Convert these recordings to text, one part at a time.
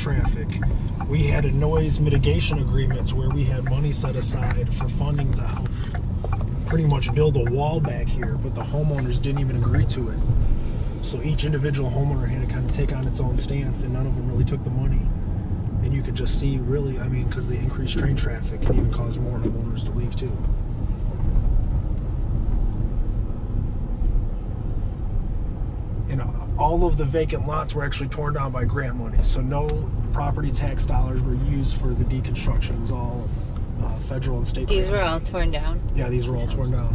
traffic. We had a noise mitigation agreements where we had money set aside for funding to help pretty much build a wall back here, but the homeowners didn't even agree to it. So each individual homeowner had to kind of take on its own stance, and none of them really took the money. And you could just see, really, I mean, because the increased train traffic can even cause more homeowners to leave too. And all of the vacant lots were actually torn down by grant money, so no property tax dollars were used for the deconstruction. It was all federal and state. These were all torn down? Yeah, these were all torn down.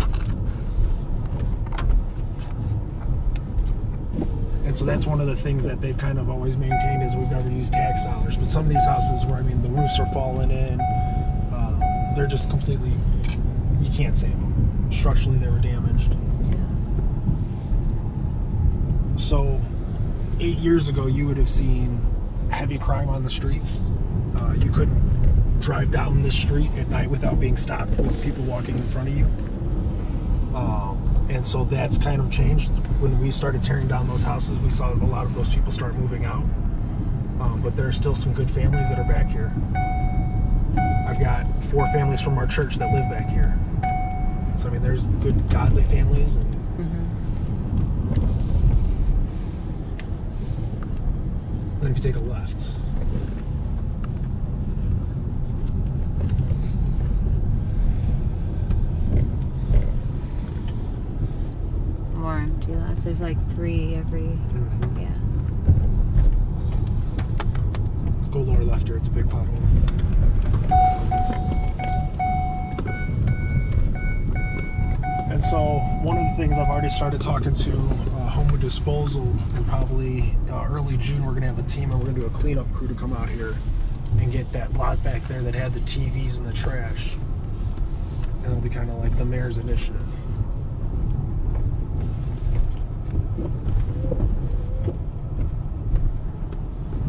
And so that's one of the things that they've kind of always maintained is we've never used tax dollars. But some of these houses where, I mean, the roofs are falling in, they're just completely, you can't save them. Structurally, they were damaged. So 8 years ago, you would have seen heavy crime on the streets. You couldn't drive down this street at night without being stopped with people walking in front of you. And so that's kind of changed. When we started tearing down those houses, we saw a lot of those people start moving out. But there are still some good families that are back here. I've got 4 families from our church that live back here. So, I mean, there's good, godly families. And then if you take a left, more empty lots. There's like 3 every, yeah. Let's go lower left here. It's a big pothole. And so one of the things I've already started talking to Homewood Disposal, and probably early June we're going to have a team and we're going to do a cleanup crew to come out here and get that lot back there that had the TVs and the trash. And it'll be kind of like the mayor's initiative.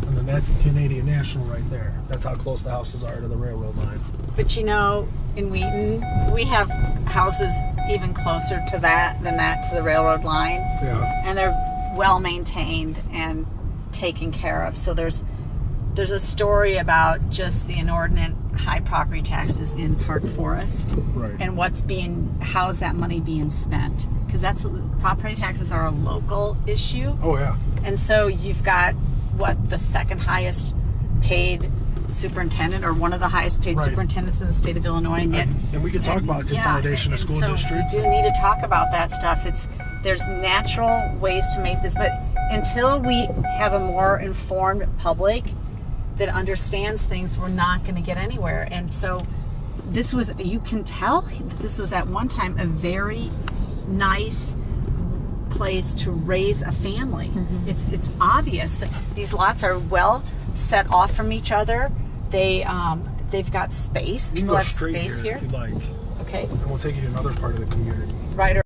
And then that's the Canadian National right there. That's how close the houses are to the railroad line. But you know, in Wheaton, we have houses even closer to that than that to the railroad line. Yeah. And they're well maintained and taken care of. So there's a story about just the inordinate high property taxes in Park Forest. Right. And how's that money being spent? Because property taxes are a local issue. Oh, yeah. And so you've got the second highest paid superintendent, or one of the highest paid superintendents in the state of Illinois, and we could talk about consolidation of school districts. We do need to talk about that stuff. There's natural ways to make this, but until we have a more informed public that understands things, we're not going to get anywhere. And so you can tell that this was at one time a very nice place to raise a family. It's obvious that these lots are well set off from each other. They've got space. You can People go have straight space here. if you'd like. Okay. And we'll take you to another part of the community. Right.